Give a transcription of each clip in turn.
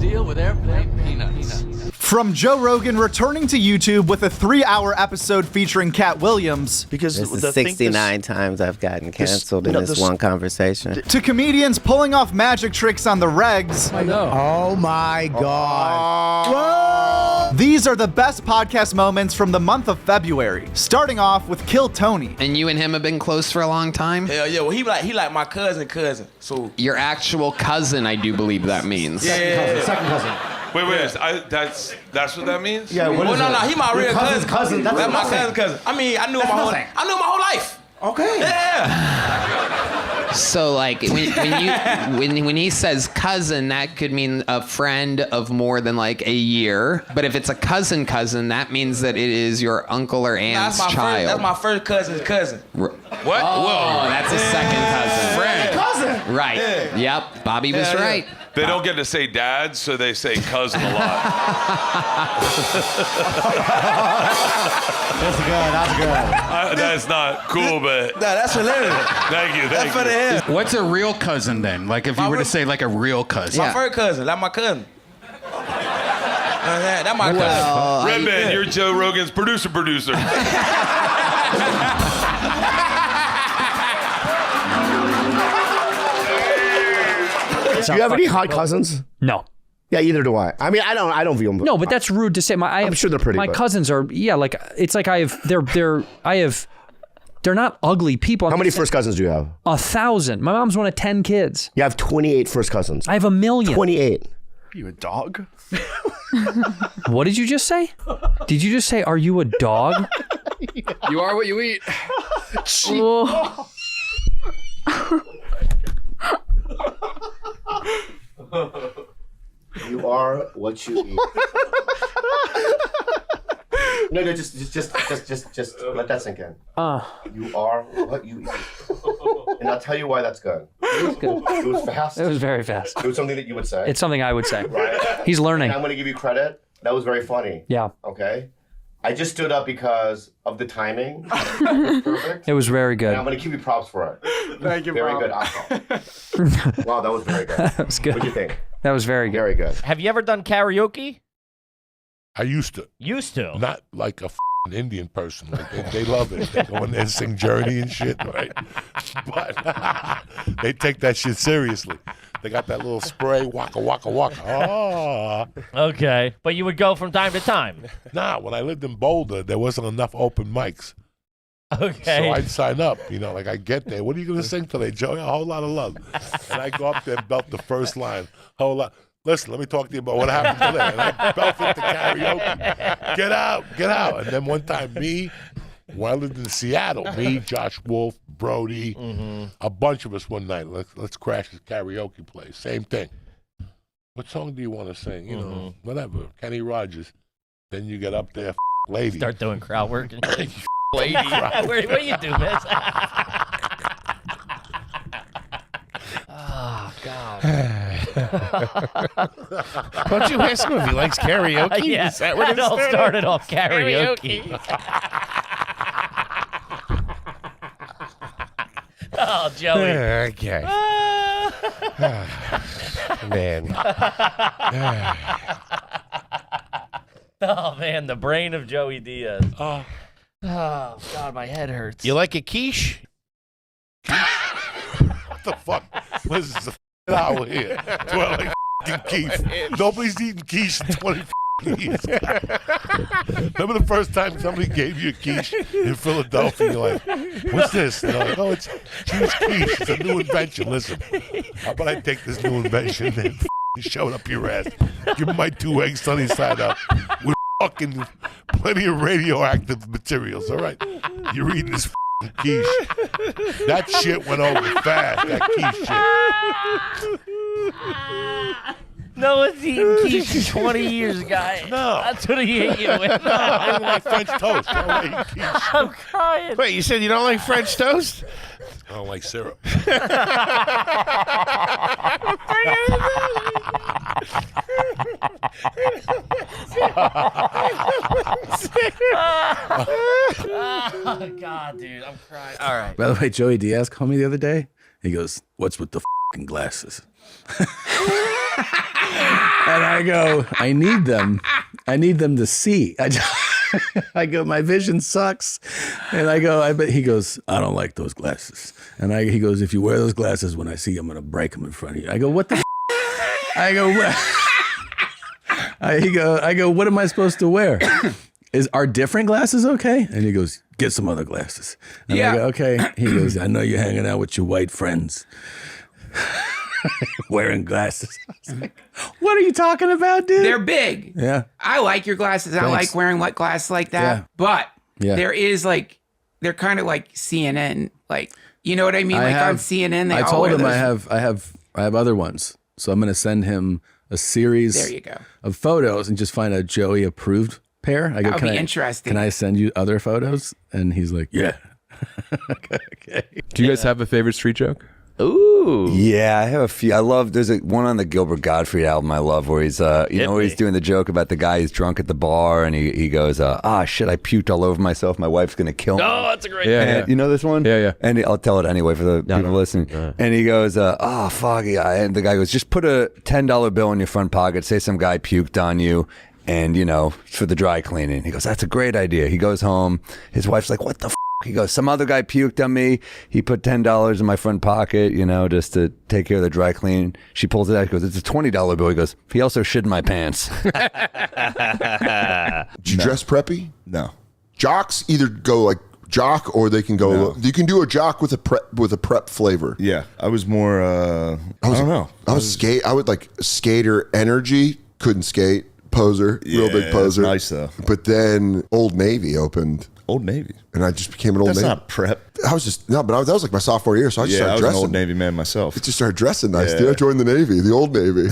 deal with airplane peanuts. From Joe Rogan returning to YouTube with a 3-hour episode featuring Cat Williams. Because this is 69 times I've gotten canceled in this one conversation. To comedians pulling off magic tricks on the Regz. I know. Oh my God. Whoa! These are the best podcast moments from the month of February. Starting off with Kill Tony. And you and him have been close for a long time? Hell yeah. Well, he like my cousin. So your actual cousin, I do believe that means. Yeah. Second cousin. Wait, that's what that means? Yeah. Well, no, he my real cousin. That's my cousin. I mean, I knew him my whole life. Okay. Yeah. So like when he says cousin, that could mean a friend of more than like a year. But if it's a cousin, that means that it is your uncle or aunt's child. That's my first cousin's cousin. What? Oh, that's a second cousin. Friend. Cousin. Right. Yeah. Yep. Bobby was right. They don't get to say dad, so they say cousin a lot. That's good. That's not cool, but No, that's hilarious. thank you. That's for the head. What's a real cousin then? Like if you were to say like a real cousin. My first cousin. That's my cousin. That's my cousin. Red Man, you're Joe Rogan's producer. Do you have any hot cousins? No. Yeah, either do I. I mean, I don't view them. No, but that's rude to say. I'm sure they're pretty. My cousins are, like it's like they're not ugly people. How many first cousins do you have? 1,000. My mom's one of 10 kids. You have 28 first cousins. I have 1 million. 28. Are you a dog? What did you just say? Did you just say, are you a dog? You are what you eat. You are what you eat. No, just let that sink in. You are what you eat. And I'll tell you why that's good. It was good. It was fast. It was very fast. It was something that you would say. It's something I would say. Right? He's learning. And I'm going to give you credit. That was very funny. Yeah. Okay? I just stood up because of the timing. It was perfect. It was very good. And I'm going to give you props for it. Thank you, Very bro. good alcohol. Wow, that was very good. That was good. What do you think? That was very good. Very good. Have you ever done karaoke? I used to. Used to? Not like a Indian person. Like they love it. They go in there and sing Journey and shit, right? But they take that shit seriously. They got that little spray, waka, waka, waka. Oh. Okay. But you would go from time to time? Nah, when I lived in Boulder, there wasn't enough open mics. Okay. So I'd sign up, like I get there. What are you going to sing today, Joey? A whole lot of love. And I go up there and belt the first line. Whole lot. Listen, let me talk to you about what happened today. And I belted the karaoke. Get out. And then one time when I lived in Seattle, Josh Wolf, Brody, a bunch of us one night, let's crash this karaoke place. Same thing. What song do you want to sing? Whatever. Kenny Rogers. Then you get up there, lady. Start doing crowd work. Lady. What do you do, miss? Oh, God. Don't you ask him if he likes karaoke? Yeah, Is that what it all started off karaoke. Oh, Joey. Okay. Man. Oh, man, the brain of Joey Diaz. Oh, God, my head hurts. You like a quiche? What the fuck? This is a hour here. Do I like quiche? Nobody's eaten quiche in 20 years. Remember the first time somebody gave you a quiche in Philadelphia? You're like, what's this? And they're like, oh, it's Jewish quiche. It's a new invention. Listen, how about I take this new invention and shove it up your ass? Give me my 2 eggs sunny side up with fucking plenty of radioactive materials. All right, you're eating this quiche. That shit went over fast. That quiche shit. No one's eaten quiche in 20 years, guy. No. That's what he ate you with. No, I don't like French toast. I don't like quiche. I'm crying. Wait, you said you don't like French toast? I don't like syrup. Oh, God, dude, I'm crying. All right. By the way, Joey Diaz called me the other day. He goes, "What's with the fucking glasses?" And I I go, I need them to see. I go, my vision sucks. And I go, he goes, I don't like those glasses. And he goes, if you wear those glasses when I see you, I'm going to break them in front of you. I go, what the I go, what? I go, what am I supposed to wear? Are different glasses okay? And he goes, get some other glasses. And I go, okay. He goes, I know you're hanging out with your white friends. Wearing glasses. I was like, what are you talking about, dude? They're big. Yeah. I like your glasses. Thanks. I like wearing white glasses like that. Yeah. But Yeah. there is like, they're kind of like CNN. Like, you know what I mean? On CNN, they I all told wear him those. I have other ones. So I'm going to send him a series There you go. of photos and just find a Joey approved pair. I go, That would be interesting. Can I send you other photos? And he's like, yeah. Okay. Do you guys have a favorite street joke? Ooh. Yeah, I have a few. There's one on the Gilbert Gottfried album I love where he's, where he's doing the joke about the guy who's drunk at the bar and he goes, shit, I puked all over myself. My wife's going to kill me. Oh, that's a great Yeah. You know this one? Yeah. And I'll tell it anyway for the people listening. And he goes, fuck yeah. And the guy goes, just put a $10 bill in your front pocket. Say some guy puked on you. And, for the dry cleaning. He goes, that's a great idea. He goes home. His wife's like, what the f***? He goes, some other guy puked on me. He put $10 in my front pocket, just to take care of the dry cleaning. She pulls it out. She goes, it's a $20 bill. He goes, he also shit in my pants. Did you dress preppy? No. Jocks either go like jock or they can go. No. You can do a jock with a prep flavor. Yeah, I was more. I don't know. I was skate. I would like skater energy. Couldn't skate. Poser. Real big poser. Nice though. But then Old Navy opened. Old Navy. And I just became an Old Navy. That's not prep. I was just that was like my sophomore year, so I just started was dressing. an Old Navy man myself. I just started dressing nice, dude. I joined the Navy, the Old Navy.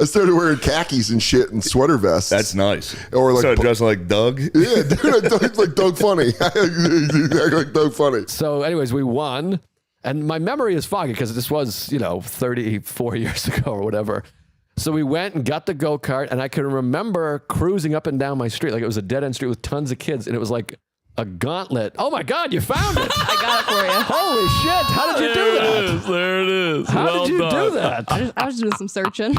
I started wearing khakis and shit and sweater vests. That's nice. Or like started dressing like Doug. Yeah, dude, I looked like Doug Funny. I act like Doug Funny. So, anyways, we won, and my memory is foggy because this was 34 years ago or whatever. So we went and got the go-kart, and I can remember cruising up and down my street. Like it was a dead-end street with tons of kids, and it was like a gauntlet. Oh, my God, you found it. I got it for you. Holy shit. How did you do that? There it is. How did you do that? I was doing some searching.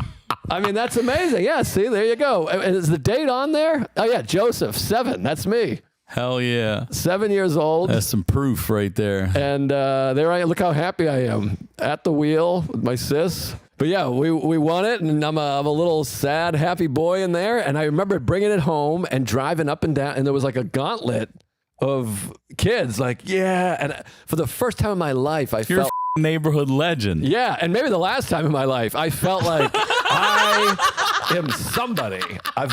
I mean, that's amazing. Yeah, see, there you go. And is the date on there? Oh, yeah, Joseph, 7. That's me. Hell yeah. 7 years old. That's some proof right there. And there I am. Look how happy I am. At the wheel with my sis. But yeah, we won it, and I'm a little sad, happy boy in there. And I remember bringing it home and driving up and down, and there was like a gauntlet of kids. Like, yeah. And for the first time in my life, I felt neighborhood legend. Yeah, and maybe the last time in my life, I felt like I am somebody. I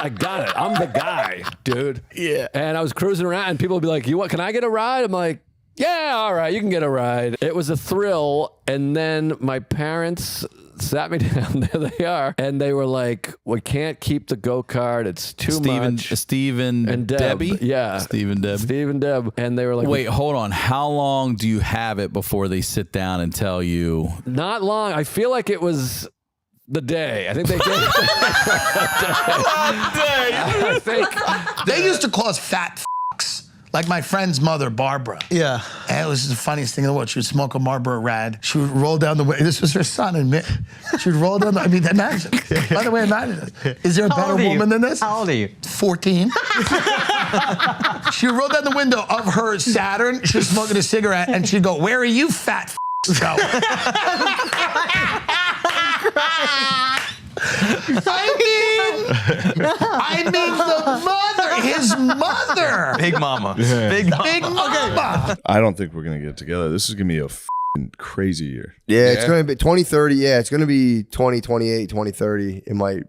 got it. I'm the guy, dude. Yeah. And I was cruising around, and people would be like, can I get a ride? I'm like, yeah, all right, you can get a ride. It was a thrill. And then my parents sat me down, there they are, and they were like, we can't keep the go-kart. It's too much. Steven and Deb. Debbie? Yeah. Steve and Deb. And they were like, wait, hold on. How long do you have it before they sit down and tell you? Not long. I feel like it was the day. I think they gave I think they used to call us fat fucks. Like my friend's mother, Barbara. Yeah. And it was the funniest thing in the world. She would smoke a Marlboro Rad. She would roll down the window. This was her son. And she would roll down the, imagine. By the way, imagine it. Is there a better woman than this? How old are you? 14. She would roll down the window of her Saturn. She was smoking a cigarette. And she'd go, where are you fat f***s going? I mean the mother, his mother. Big mama. Yeah. Big mama. I don't think we're gonna get together. This is gonna be a crazy year. Yeah, it's going to be 2030. Yeah, it's going to be 2028, 2030. It might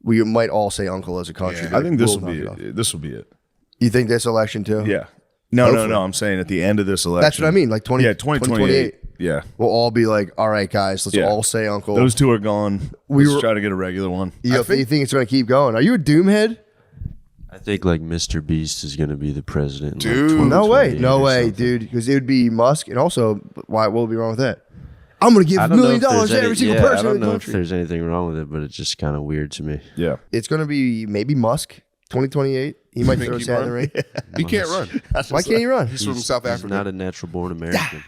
we might all say uncle as a country. I think this will be it. This will be it. You think this election too? Yeah. No. I'm saying at the end of this election. That's what I mean. Like 2028. Yeah. We'll all be like, all right, guys, let's all say uncle. Those two are gone. Let's try to get a regular one. You think it's going to keep going? Are you a doomhead? I think like Mr. Beast is going to be the president. Dude, no way, dude. Because it would be Musk, and also, what would be wrong with that? I'm going to give $1 million to every single person. I don't know if there's anything wrong with it, but it's just kind of weird to me. Yeah, it's going to be maybe Musk 2028. He might throw his hat in the ring. He can't run. Why can't he run? He's from South Africa. He's not a natural born American.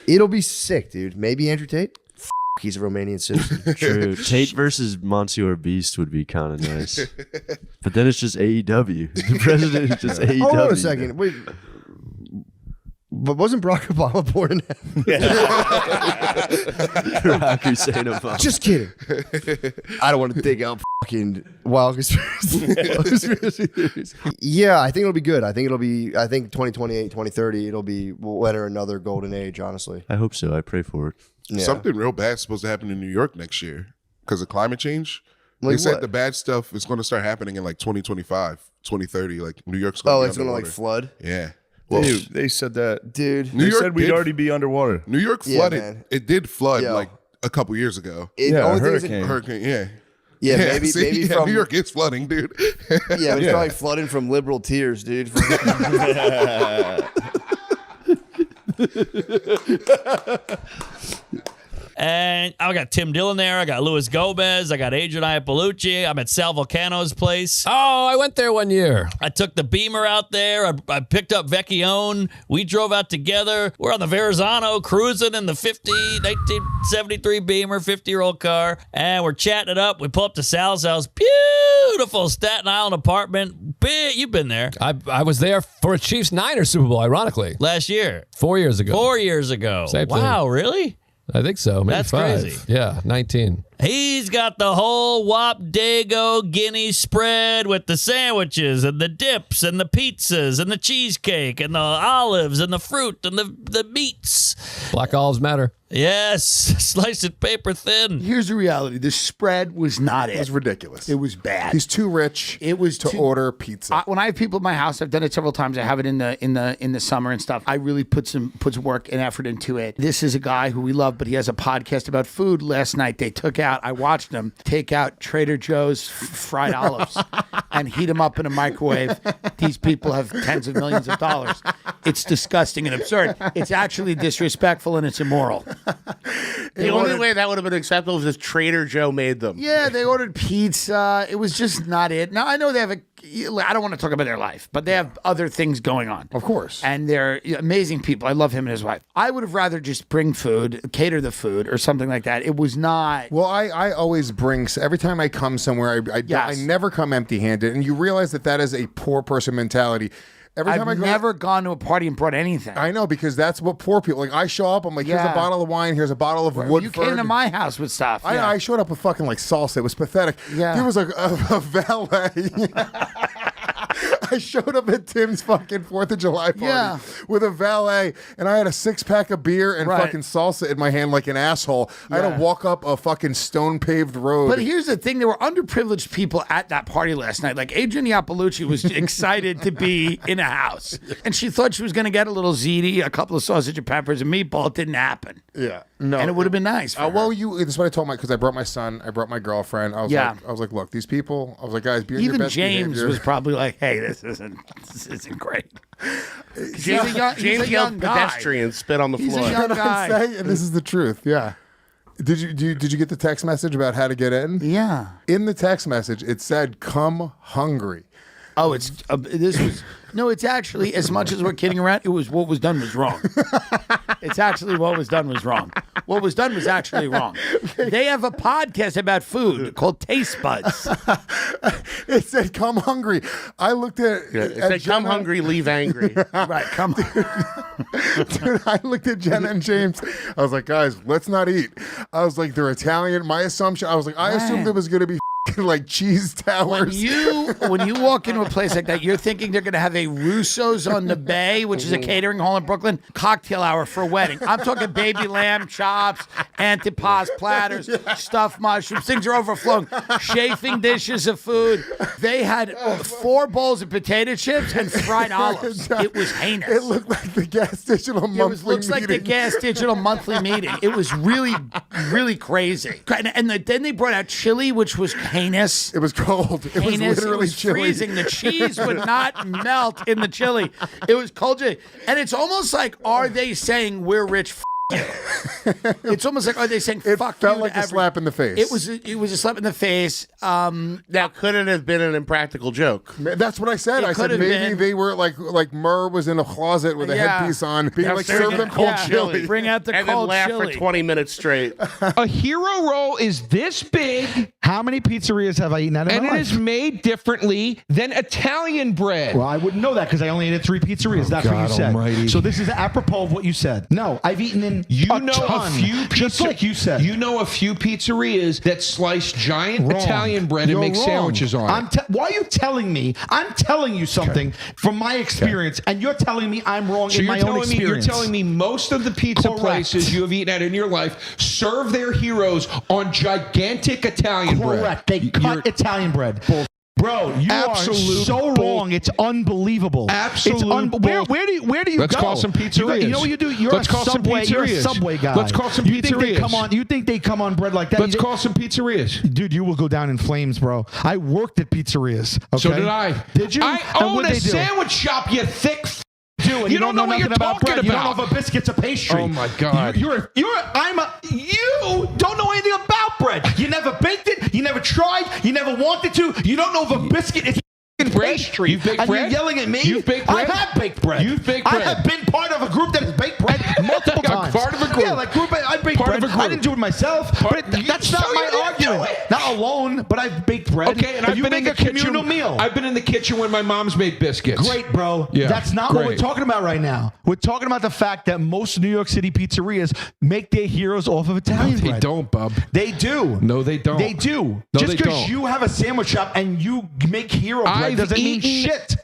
It'll be sick, dude. Maybe Andrew Tate. He's a Romanian citizen. True. Tate versus Monsieur Beast would be kind of nice. But then it's just AEW. The president is just AEW. Hold on a second. Wait. But wasn't Barack Obama born in Barack Hussein Obama. Just kidding. I don't want to dig out fucking wild conspiracy theories. Yeah, I think it'll be good. I think 2028, 2030, we'll enter another golden age, honestly. I hope so. I pray for it. Yeah. Something real bad is supposed to happen in New York next year because of climate change. Like they said what? the bad stuff is going to start happening in like 2025, 2030. Like New York's going to be it's going to like flood? Yeah. Well, dude, they said that. Dude. New York said we'd already be underwater. New York flooded. man. It did flood like a couple years ago. Hurricane. Yeah. Yeah, maybe from New York is flooding, dude. Yeah, it's probably flooding from liberal tears, dude. And I got Tim Dillon there. I got Luis Gomez. I got Adrian Iapolucci. I'm at Sal Volcano's place. Oh, I went there one year. I took the Beamer out there. I picked up Vecchione. We drove out together. We're on the Verrazano cruising in the 1973 Beamer, 50-year-old car. And we're chatting it up. We pull up to Sal's house. Beautiful Staten Island apartment. Big. You've been there. I was there for a Chiefs-Niners Super Bowl, ironically. Last year. 4 years ago. 4 years ago. Same thing. Wow, really? I think so. Maybe That's 5. crazy. Yeah, 19. He's got the whole Wop Dago Guinea spread with the sandwiches and the dips and the pizzas and the cheesecake and the olives and the fruit and the meats. Black olives matter. Yes, slice it paper thin. Here's the reality: the spread was not it. It was ridiculous. It was bad. He's too rich. It was to order pizza. When I have people at my house, I've done it several times. I have it in the summer and stuff. I really put some work and effort into it. This is a guy who we love, but he has a podcast about food. Last night they took out. I watched them take out Trader Joe's fried olives and heat them up in a microwave. These people have tens of millions of dollars. It's disgusting and absurd. It's actually disrespectful and it's immoral. The only way that would have been acceptable is if Trader Joe made them. Yeah, they ordered pizza. It was just not it. Now, I know they have I don't want to talk about their life, but they have other things going on. Of course. And they're amazing people. I love him and his wife. I would have rather just bring food, cater the food, or something like that. It was not. Well, I always bring, every time I come somewhere, I never come empty-handed. And you realize that is a poor person mentality. Every time I've never gone to a party and brought anything. I know, because that's what poor people, like I show up, I'm like, here's a bottle of wine, here's a bottle of Woodford. You came to my house with stuff. I showed up with fucking like salsa. It was pathetic. Yeah. There was a valet. I showed up at Tim's fucking 4th of July party with a valet, and I had a 6-pack of beer and fucking salsa in my hand like an asshole. I had to walk up a fucking stone-paved road. But here's the thing. There were underprivileged people at that party last night. Like Adrian Iapolucci was excited to be in a house. And she thought she was going to get a little ziti, a couple of sausage and peppers and meatball. It didn't happen. Yeah. No. And it would have been nice for her. Well, this is what I told because I brought my son, I brought my girlfriend. I was like, look, these people, I was like, guys, be on your Even best James behavior. was probably like, hey, this isn't great. James yelled pedestrian, spit on the floor. He's a young guy. And this is the truth. Yeah. Did you get the text message about how to get in? Yeah. In the text message, it said, "Come hungry." Oh, it's actually, as much as we're kidding around, it was what was done was wrong. It's actually what was done was wrong. What was done was actually wrong. They have a podcast about food called Taste Buds. It said, "Come hungry." I looked at it said, "Come hungry, leave angry." Right, come. Dude, I looked at Jenna and James. I was like, guys, let's not eat. I was like, they're Italian. My assumption, I was like, I assumed there was going to be like cheese towers. When you walk into a place like that, you're thinking they're going to have a Russo's on the Bay, which is a catering hall in Brooklyn, cocktail hour for a wedding. I'm talking baby lamb chops, antipasto platters, stuffed mushrooms. Things are overflowing. Chafing dishes of food. They had 4 bowls of potato chips and fried olives. It was heinous. It looked like the Gas Digital monthly meeting. It looks like the Gas Digital monthly meeting. It was really, really crazy. And then they brought out chili, which was heinous. It was cold. It was literally it was chili. freezing. The cheese would not melt in the chili. It was cold chili. And it's almost like, are they saying we're rich It's almost like, are they saying It fuck felt you like to a slap in the face. It was a slap in the face. Now, could it have been an impractical joke? That's what I said. It I said could have maybe been. they were like Murr was in a closet with a Yeah. headpiece on, being like, Serve serve them cold chili. Bring out the and then cold laugh chili. for 20 minutes straight. A hero roll is this big. How many pizzerias have I eaten at in And my it life? is made differently than Italian bread. Well, I wouldn't know that because I only ate at 3 pizzerias. That's what God you said. almighty. So this is apropos of what you said. No, I've eaten in You know ton, a few just like you said. You know a few pizzerias that slice giant Wrong. Italian bread You're and make wrong. sandwiches on it. Why are you telling me? I'm telling you something from my experience, and you're telling me I'm wrong So in you're my own telling me experience. you're telling me most of the pizza Correct. places you have eaten at in your life serve their heroes on gigantic Italian bread. Correct. They cut Italian bread. Bro, you Absolute are so bull. wrong. It's unbelievable. Absolute where bull. where do you Let's go? call some pizzerias. You know what you do? You're Let's a call some subway. You're a pizzerias. subway guy. Let's call some You think they pizzerias. come on? You think they come on bread like that? Let's call some pizzerias. Dude, you will go down in flames, bro. I worked at pizzerias. Okay? So did I. Did you? I And own what'd a they do? sandwich shop, you thick Do, and you don't know what nothing you're about talking bread. You don't about. know if a biscuit's a pastry. Oh my God. You don't know anything about bread. You never baked it. You never tried. You never wanted to. You don't know if a biscuit is pastry. You've baked and bread? you're yelling at me. You've baked bread? I have baked bread. You've baked I bread. have been part of a group that has baked bread multiple times. Part of a group. Yeah, like group. I baked Part of bread. a group. I didn't do it myself. That's not my argument. Not alone, but I've baked bread. Okay, and If I've you been make in the a communal kitchen. meal. I've been in the kitchen when my mom's made biscuits. Great, bro. Yeah, That's not what we're great. talking about right now. We're talking about the fact that most New York City pizzerias make their heroes off of Italian They bread. don't, bub. They do. No, they don't. They do. No, Just they because don't. you have a sandwich shop and you make hero bread I've doesn't mean eaten- shit.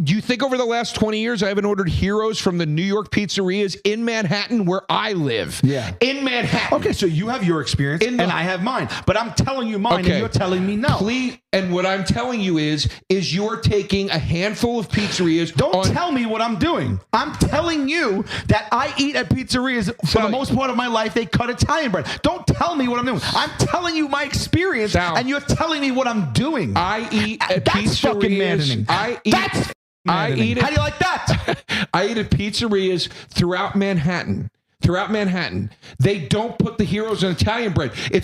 Do you think over the last 20 years I haven't ordered heroes from the New York pizzerias in Manhattan where I live? Yeah. In Manhattan. Okay, so you have your experience and I have mine. But I'm telling you mine and you're telling me no. Please, and what I'm telling you is you're taking a handful of pizzerias. Don't tell me what I'm doing. I'm telling you that I eat at pizzerias for the most part of my life. They cut Italian bread. Don't tell me what I'm doing. I'm telling you my experience, and you're telling me what I'm doing. I eat at That's pizzerias. fucking maddening. I eat How do you like that? I eat at pizzerias throughout Manhattan. Throughout Manhattan, they don't put the heroes on Italian bread. They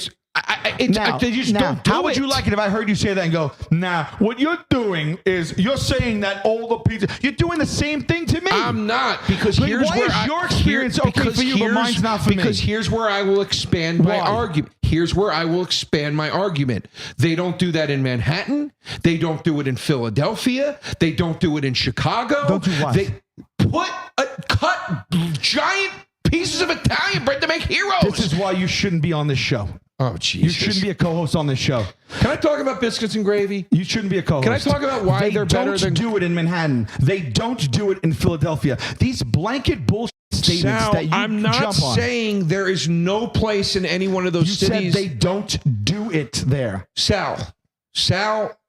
just don't do how would it. you like it if I heard you say that and go, nah, what you're doing is you're saying that all the pizza, you're doing the same thing to me. I'm not, because But here's why where is your experience okay for you, but mine's not for me? Because here's where I will expand my argument. Here's where I will expand my argument. They don't do that in Manhattan. They don't do it in Philadelphia. They don't do it in Chicago. Don't do what? They cut giant pieces of Italian bread to make heroes. This is why you shouldn't be on this show. Oh, Jesus. You shouldn't be a co-host on this show. Can I talk about biscuits and gravy? You shouldn't be a co-host. Can I talk about why they're better than... They don't do it in Manhattan. They don't do it in Philadelphia. These blanket bullshit statements Sal, that you I'm not jump on. saying there is no place in any one of those You cities. said they don't do it there. Sal,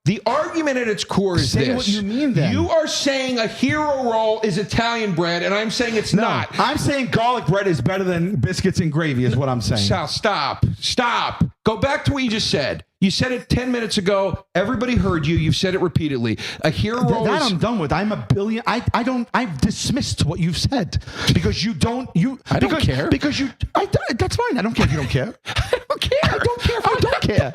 the argument at its core is Say this. what you mean then. You are saying a hero roll is Italian bread, and I'm saying it's not. I'm saying garlic bread is better than biscuits and gravy is what I'm saying. Sal, stop. Go back to what you just said. You said it 10 minutes ago. Everybody heard you. You've said it repeatedly. A hero roll That is... I'm done with. I'm a billion. I've dismissed what you've said because you don't. I don't care. Because you. That's fine. I don't care if you don't care. I don't care. I don't care if you don't care.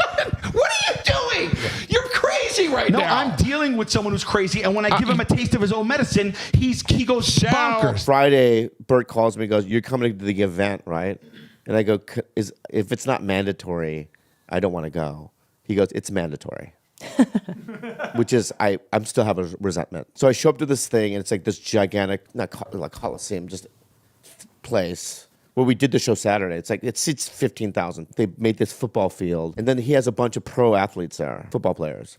What are you doing? You're crazy right now. No, I'm dealing with someone who's crazy, and when I give him a taste of his own medicine, he goes bonkers. Friday, Bert calls me and goes, "You're coming to the event, right?" And I go, "If it's not mandatory, I don't want to go." He goes, "It's mandatory," which is I'm still have a resentment. So I show up to this thing, and it's like this gigantic, not like Coliseum, just place where we did the show Saturday. It's like it seats 15,000. They made this football field, and then he has a bunch of pro athletes there, football players,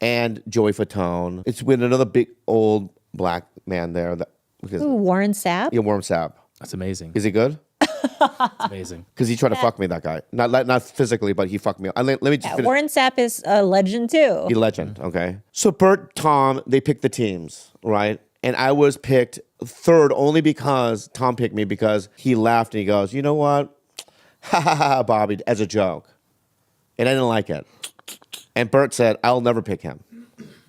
and Joey Fatone. It's with another big old black man there. Warren Sapp? Yeah, Warren Sapp. That's amazing. Is he good? It's amazing. Because he tried to fuck me, that guy. Not physically, but he fucked me up. Let me just finish. Warren Sapp is a legend too. He's a legend, okay? So Bert, Tom, they picked the teams, right? And I was picked third only because Tom picked me because he laughed and he goes, "You know what? Ha ha ha, Bobby," as a joke. And I didn't like it. And Bert said, "I'll never pick him,"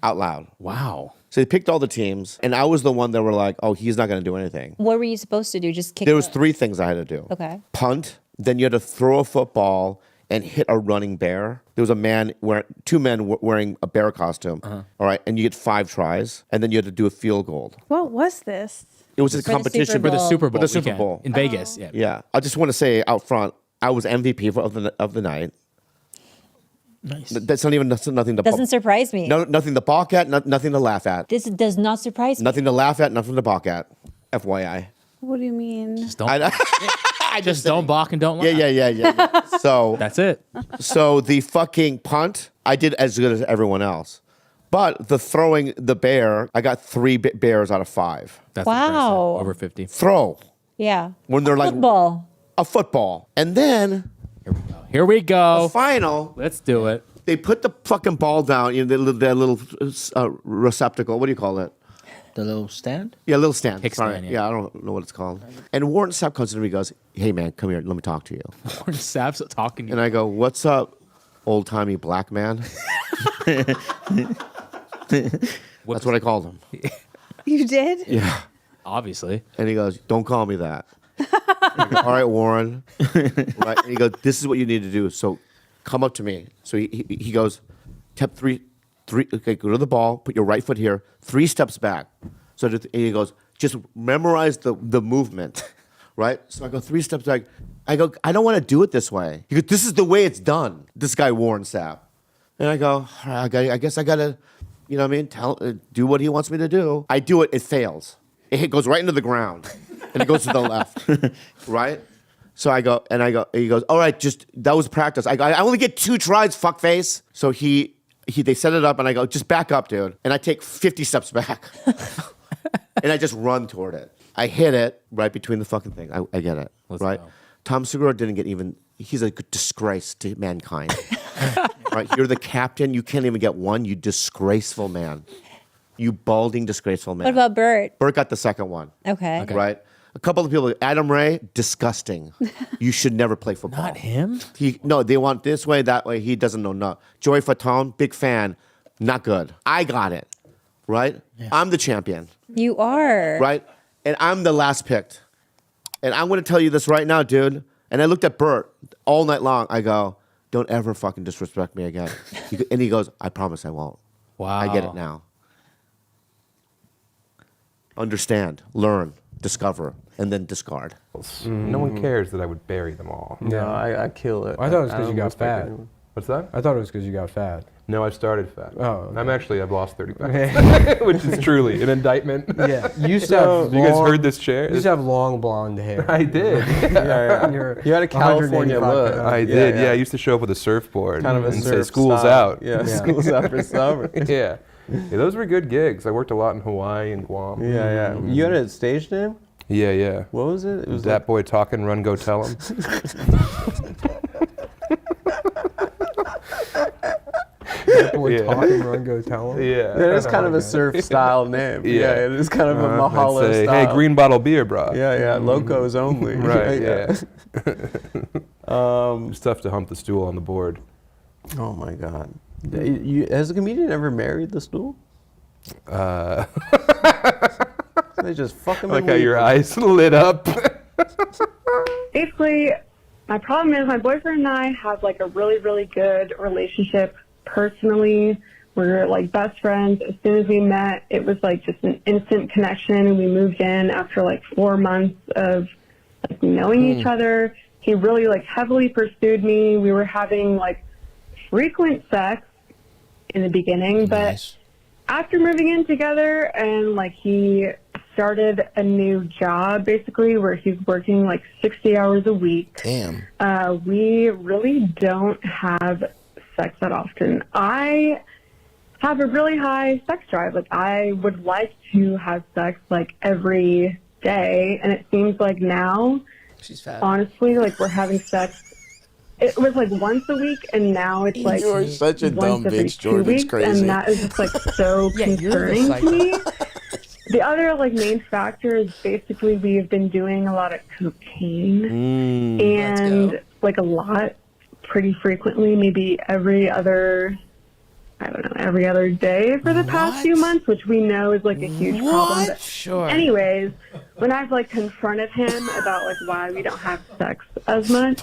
out loud. Wow. So they picked all the teams, and I was the one that were like, oh, he's not going to do anything. What were you supposed to do? Just kick? There was 3 things I had to do. Okay. Punt, then you had to throw a football and hit a running bear. There was a man, 2 men wearing a bear costume. All right, and you get 5 tries, and then you had to do a field goal. What was this? It was a competition for the Super Bowl. For the Super weekend Bowl in Vegas. Yeah. Yeah. I just want to say out front, I was MVP of the night. Nice. That's nothing to. Doesn't surprise me. No, nothing to balk at. Nothing to laugh at. This does not surprise me. Nothing to laugh at. Nothing to balk at. FYI. What do you mean? Just don't balk and don't laugh. Yeah. So that's it. So the fucking punt, I did as good as everyone else. But the throwing the bear, I got 3 bears out of 5. That's wow. Over 50. Throw. Yeah. When they're like football. A football. And then here we go. The final. Let's do it. They put the fucking ball down, that little receptacle. What do you call it? The little stand? Yeah, little stand. Kick Sorry. stand, Yeah, I don't know what it's called. And Warren Sapp comes to me and goes, hey, man, come here. Let me talk to you. Warren Sapp's talking to you. And I go, what's up, old-timey black man? That's what I called him. You did? Yeah. Obviously. And he goes, don't call me that. I go, all right, Warren. Right? And he goes, this is what you need to do. So come up to me. So he goes, step 3, okay, go to the ball, put your right foot here, 3 steps back. So and he goes, just memorize the movement, right? So I go 3 steps back. I go, I don't want to do it this way. He goes, this is the way it's done. This guy Warren Sapp. And I go, all right, I guess I gotta, you know what I mean? Do what he wants me to do. I do it. It fails. It goes right into the ground, and it goes to the left, right? So I go, he goes, all right, that was practice. I go, I only get 2 tries, fuckface. So they set it up, and I go, just back up, dude. And I take 50 steps back, and I just run toward it. I hit it right between the fucking thing. I get it, right? Go. Tom Segura didn't get even. He's a disgrace to mankind. Right? You're the captain. You can't even get 1. You disgraceful man. You balding, disgraceful man. What about Bert? Bert got the second one. Okay. Right? A couple of people, Adam Ray, disgusting. You should never play football. Not him? No, they want this way, that way. He doesn't know no. Joey Fatone, big fan, not good. I got it, right? Yeah. I'm the champion. You are. Right? And I'm the last picked. And I'm going to tell you this right now, dude. And I looked at Bert all night long. I go, don't ever fucking disrespect me again. And he goes, I promise I won't. Wow. I get it now. Understand, learn, discover, and then discard. No one cares that I would bury them all. No, I kill it. I thought it was because I you don't got respect fat. anyone. What's that? I thought it was because you got fat. No, I started fat. Oh, okay. I've lost 30 pounds, which is truly an indictment. Yeah, you used to have you guys heard this chair? You used to have long blonde hair. I did. You had a California look. I did. Yeah, I used to show up with a surfboard kind of a and surf say "School's style. out." Yeah, school's out for summer. Yeah, those were good gigs. I worked a lot in Hawaii and Guam. Yeah. You had a stage name? Yeah. What was it? It was that boy talking, run, go tell him. That boy talking, run, go tell him. Yeah, that is kind of a surf style name. Yeah, it is kind of a Mahalo say, style. Hey, green bottle beer, bro. Yeah, locos only. Right. Yeah. It's tough to hump the stool on the board. Oh my God. Has a comedian ever married the stool? They just fucking. Like how your eyes lit up. Basically, my problem is my boyfriend and I have like a really, really good relationship personally. We're like best friends. As soon as we met, it was like just an instant connection. We moved in after like 4 months of like knowing each other. He really like heavily pursued me. We were having like frequent sex in the beginning, but after moving in together and like he started a new job basically where he's working like 60 hours a week. Damn. We really don't have sex that often. I have a really high sex drive. Like I would like to have sex like every day, and it seems like now, she's fat. Honestly, like we're having sex. It was like once a week, and now it's like You're such a dumb bitch. Jordan's crazy. and that is just like so concerning to me. The other like main factor is basically we have been doing a lot of cocaine and like a lot, pretty frequently, maybe every other I don't know, every other day for the past few months, which we know is like a huge problem. But Sure. anyways, when I've like confronted him about like why we don't have sex as much,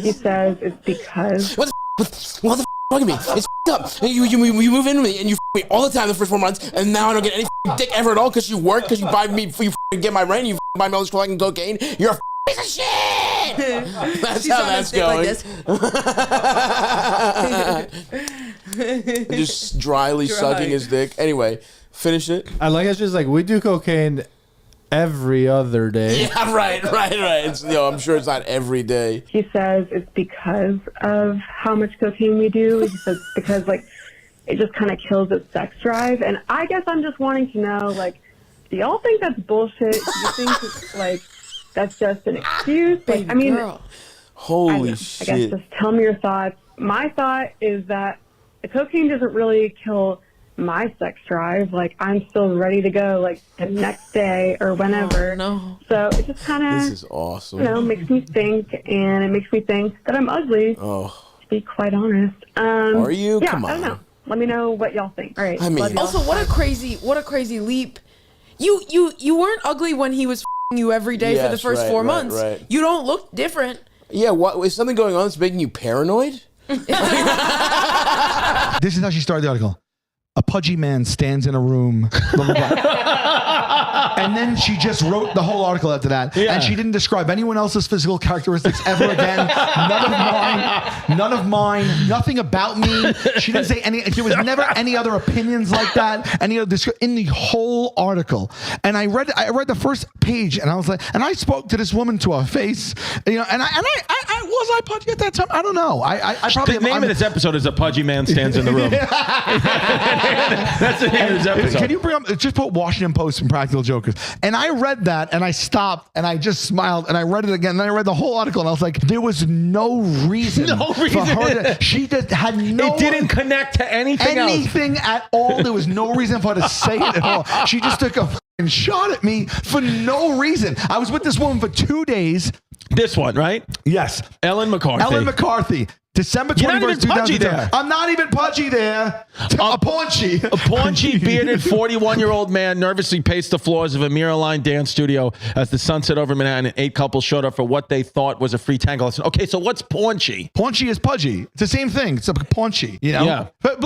he says it's because What the fucking me? It's up. You move into me and you me all the time the first 4 months, and now I don't get any dick ever at all because you work, because you buy me, you get my rent, you buy me all this fucking cocaine. You're a piece of shit. That's how that's going. Just dryly sucking his dick. Anyway, finish it. I like it's just like we do cocaine every other day. Yeah, right. It's, I'm sure it's not every day. he says it's because of how much cocaine we do. He says because like it just kind of kills his sex drive. And I guess I'm just wanting to know, like, do y'all think that's bullshit? Do you think it's, like that's just an excuse? Like, I mean, holy I shit. guess just tell me your thoughts. My thought is that the cocaine doesn't really kill my sex drive. Like, I'm still ready to go, like, the next day or whenever. No. So it just kind of, This is awesome. makes me think, and it makes me think that I'm ugly, to be quite honest. Are you? Yeah, Come I don't on. know. Let me know what y'all think. All right. I mean- love y'all. Also, what a crazy leap. You weren't ugly when he was f***ing you every day for the Yes, first right, 4 right, months. right. You don't look different. Yeah, what is something going on that's making you paranoid? This is how she started the article. A pudgy man stands in a room. Blah, blah, blah. And then she just wrote the whole article after that. Yeah. And she didn't describe anyone else's physical characteristics ever again. None of mine. Nothing about me. She didn't say any. There was never any other opinions like that. Any other in the whole article. And I read the first page, and I was like, and I spoke to this woman to her face. And I was I pudgy at that time? I don't know. I probably The name of this episode is "A Pudgy Man Stands in the Room." That's the name of this episode. Can you bring up, just put Washington Post and Practical Jokers? And I read that and I stopped and I just smiled and I read it again and I read the whole article and I was like, there was no reason, for her to, she just had no. It didn't connect to anything at all. There was no reason for her to say it at all. She just took a fucking shot at me for no reason. I was with this woman for 2 days. This one, right? Yes. Ellen McCarthy. December 21st, You're not even pudgy 2010. there. I'm not even pudgy there. A paunchy. A paunchy, bearded 41-year-old man nervously paced the floors of a mirror-lined dance studio as the sun set over Manhattan and 8 couples showed up for what they thought was a free tango lesson. Okay, so what's paunchy? Paunchy is pudgy. It's the same thing. It's a paunchy, you know? Yeah. But,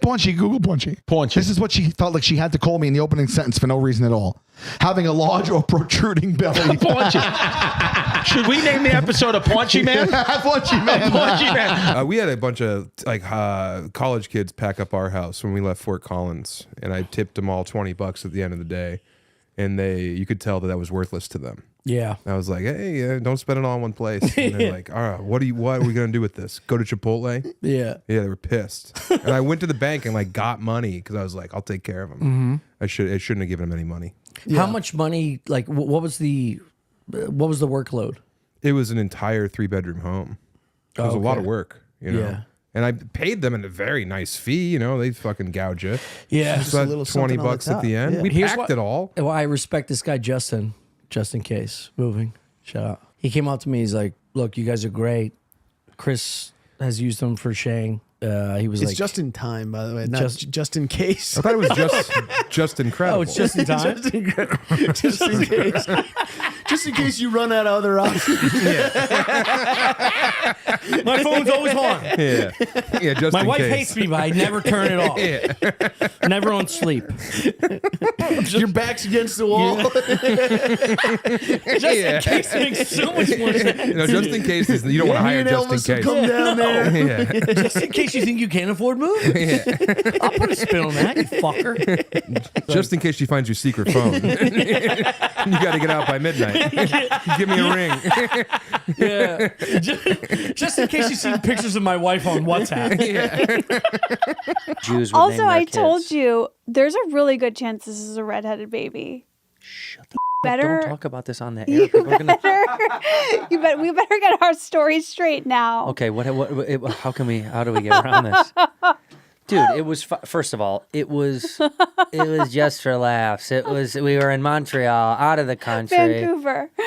paunchy, Google paunchy. Paunchy. This is what she felt like she had to call me in the opening sentence for no reason at all. Having a large or protruding belly. Paunchy. Should we name the episode a paunchy man? Paunchy man. Paunchy man. We had a bunch of college kids pack up our house when we left Fort Collins, and I tipped them all $20 at the end of the day, and you could tell that was worthless to them. Yeah. I was like, hey, don't spend it all in one place. And they're like, all right, what are we gonna do with this? Go to Chipotle? Yeah. Yeah, they were pissed. And I went to the bank and like got money because I was like, I'll take care of them. I shouldn't have given them any money. How much money? Like, what was the workload? It was an entire 3-bedroom home. It was a lot of work, you know. Yeah. And I paid them a very nice fee, you know. They fucking gouge you. Yeah, just a little $20 at the end. Yeah. We packed it all. Well, I respect this guy, Justin. Just in case, moving. Shout out. He came out to me. He's like, "Look, you guys are great. Chris has used them for Shang." He was It's like, just in time, by the way, not just in case. I thought it was just incredible. "Oh, it's just in time." just in case. Just in case you run out of other options. My phone's always on. Yeah, just My in wife case. hates me, but I never turn it off. Yeah. Never on sleep. Your back's against the wall. Just in case it makes so much more sense. You know, just in case you don't want to hire just in case. Come down there. Yeah. Just in case you think you can't afford movies. Yeah. I'll put a spin on that, you fucker. Just in case she finds your secret phone. You got to get out by midnight. Give me a ring. Yeah. Just in case you see pictures of my wife on WhatsApp. Jews Also, I told you there's a really good chance this is a redheaded baby. Better Don't talk about this on the air. You People are gonna... we better get our story straight now. Okay, how do we get around this? Dude, it was first of all, it was just for laughs. We were in Montreal, out of the country.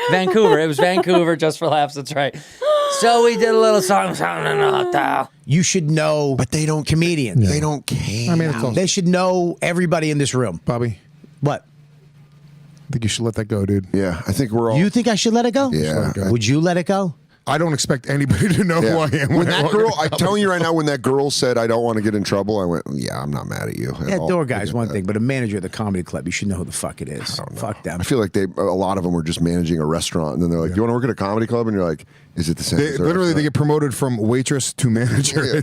Vancouver. It was Vancouver, just for laughs. That's right. So we did a little song in a hotel. You should know, but they don't comedians. They don't care. I mean, they should know everybody in this room. Bobby, what? I think you should let that go, dude. Yeah, I think we're all. You think I should let it go? Yeah. Would you let it go? I don't expect anybody to know who I am. When that girl, I'm telling you right now, when that girl said, I don't want to get in trouble, I went, yeah, I'm not mad at you. Yeah, door guy's one thing, but a manager of the comedy club, you should know who the fuck it is. Fuck them. I feel like a lot of them were just managing a restaurant, and then they're like, you want to work at a comedy club? And you're like, is it the same? Literally, they get promoted from waitress to manager.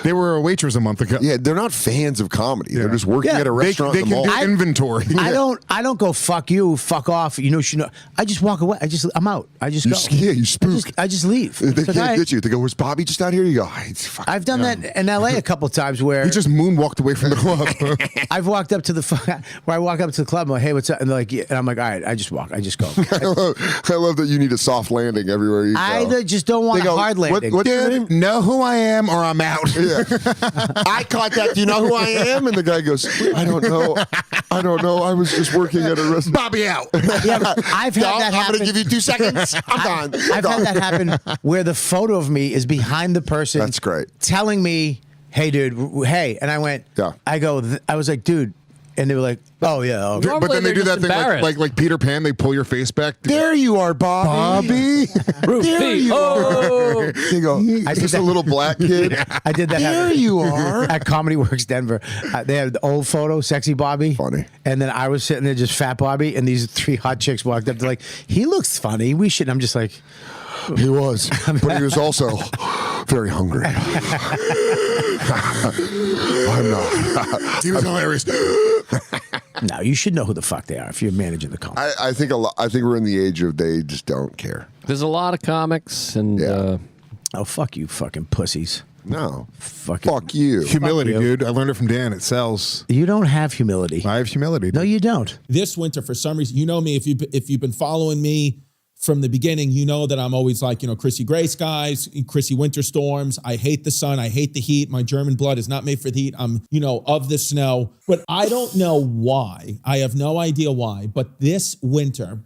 They were a waitress a month ago. Yeah, they're not fans of comedy. They're just working at a restaurant. They can do inventory. I don't go fuck you, fuck off. You know, I just walk away. I'm out. I just go. Yeah, you spook. I just leave. They can't get you. They go, where's Bobby just out here? You go, I've done that in LA a couple times where he just moonwalked away from the club. I've walked up to where I walk up to the club. I'm like, hey, what's up? And they're like, yeah. And I'm like, all right, I just walk. I just go. I love that you need a soft landing everywhere you go. I just don't want a hard landing. What's your name? Know who I am or I'm out. Yeah. Eye contact. Do you know who I am? And the guy goes, I don't know. I was just working at a restaurant. Bobby out. Yeah, I've had that happen. I'm going to give you 2 seconds. I'm done. I've had that happen where the photo of me is behind the person. That's great. Telling me, hey, dude, hey. And I went, I was like, dude. And they were like, oh, yeah. Okay. But then they do that thing like Peter Pan. They pull your face back. There you are, Bobby. There you are. They go, just a little black kid. I did that. There you are. At Comedy Works Denver. They had the old photo, sexy Bobby. Funny. And then I was sitting there just fat Bobby. And these 3 hot chicks walked up. They're like, he looks funny. We should. I'm just like. He was. But he was also very hungry. I'm not. He was hilarious. No, you should know who the fuck they are if you're managing the comedy. I think I think we're in the age of they just don't care. There's a lot of comics and. Oh, fuck you, fucking pussies. No. Fuck you. Humility, Fuck you. dude. I learned it from Dan. It sells. You don't have humility. I have humility. No, you don't. This winter, for some reason, you know me. If you've been following me from the beginning, you know that I'm always like, Chrissy Gray skies, Chrissy winter storms. I hate the sun. I hate the heat. My German blood is not made for the heat. I'm, of the snow. But I don't know why. I have no idea why. But this winter,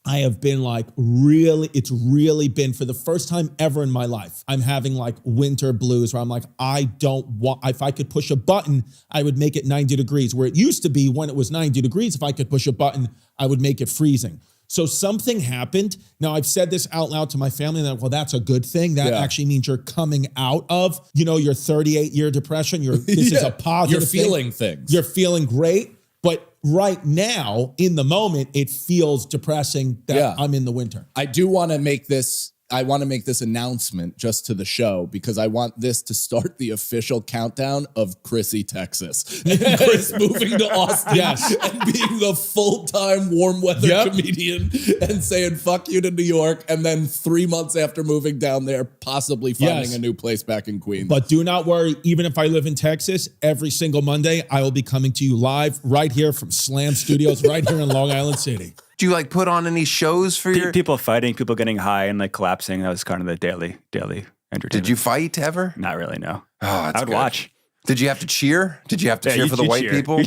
I have been like it's really been for the first time ever in my life. I'm having like winter blues where I'm like, I don't want, if I could push a button, I would make it 90 degrees. Where it used to be when it was 90 degrees, if I could push a button, I would make it freezing. So something happened. Now I've said this out loud to my family and they're like, well, that's a good thing. That actually means you're coming out of, your 38-year depression. This is a positive You're feeling things. You're feeling great. But right now, in the moment, it feels depressing that I'm in the winter. I do want to make this. I want to make this announcement just to the show because I want this to start the official countdown of Chrissy, Texas. And Chris moving to Austin and being the full-time warm weather comedian and saying fuck you to New York. And then 3 months after moving down there, possibly finding a new place back in Queens. But do not worry. Even if I live in Texas, every single Monday, I will be coming to you live right here from Slam Studios, right here in Long Island City. Do you put on any shows for your people fighting, people getting high and collapsing? That was kind of the daily entertainment. Did you fight ever? Not really, no. Oh, that's I would good. watch. Did you have to cheer? Did you have to cheer for the white people?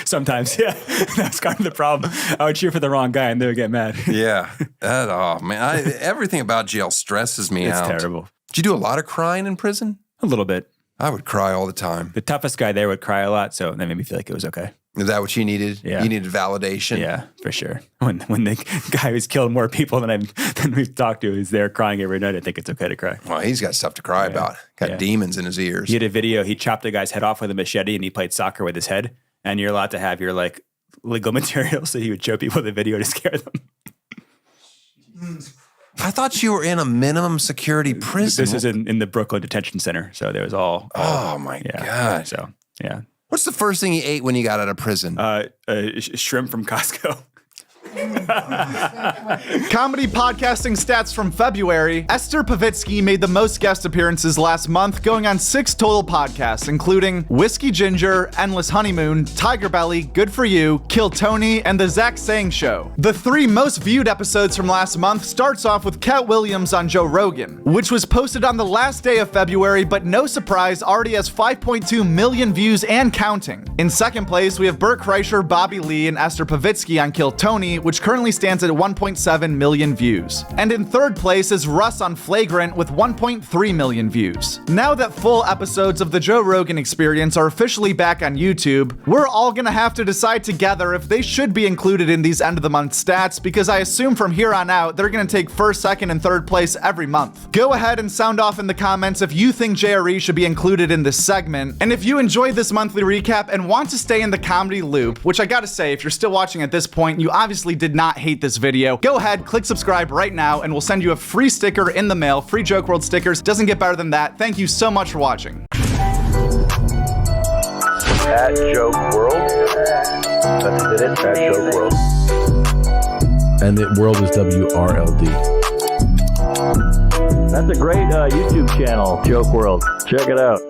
Sometimes, yeah. That's kind of the problem. I would cheer for the wrong guy and they would get mad. Yeah. Oh man, everything about jail stresses me out. It's terrible. Did you do a lot of crying in prison? A little bit. I would cry all the time. The toughest guy there would cry a lot, so that made me feel like it was okay. Is that what you needed? Yeah. You needed validation? Yeah, for sure. When the guy who's killed more people than we've talked to is there crying every night, I think it's okay to cry. Well, he's got stuff to cry about. Got demons in his ears. He had a video, he chopped a guy's head off with a machete and he played soccer with his head. And you're allowed to have your legal material, so he would show people the video to scare them. I thought you were in a minimum security prison. This is in the Brooklyn Detention Center, so there was all oh my God. So, yeah. What's the first thing you ate when you got out of prison? Shrimp from Costco. Comedy podcasting stats from February. Esther Pavitsky made the most guest appearances last month, going on 6 total podcasts, including Whiskey Ginger, Endless Honeymoon, Tigerbelly, Good For You, Kill Tony, and The Zach Sang Show. The 3 most viewed episodes from last month starts off with Cat Williams on Joe Rogan, which was posted on the last day of February, but no surprise, already has 5.2 million views and counting. In second place, we have Bert Kreischer, Bobby Lee, and Esther Pavitsky on Kill Tony, which currently stands at 1.7 million views. And in third place is Russ on Flagrant with 1.3 million views. Now that full episodes of the Joe Rogan Experience are officially back on YouTube, we're all gonna have to decide together if they should be included in these end of the month stats, because I assume from here on out, they're gonna take first, second, and third place every month. Go ahead and sound off in the comments if you think JRE should be included in this segment. And if you enjoyed this monthly recap and want to stay in the comedy loop, which I gotta say, if you're still watching at this point, you obviously did not hate this video, go ahead, click subscribe right now, and we'll send you a free sticker in the mail. Free Joke World stickers. Doesn't get better than that. Thank you so much for watching. At Joke World. That's it, at Joke World. And the world is WRLD. That's a great YouTube channel, Joke World. Check it out.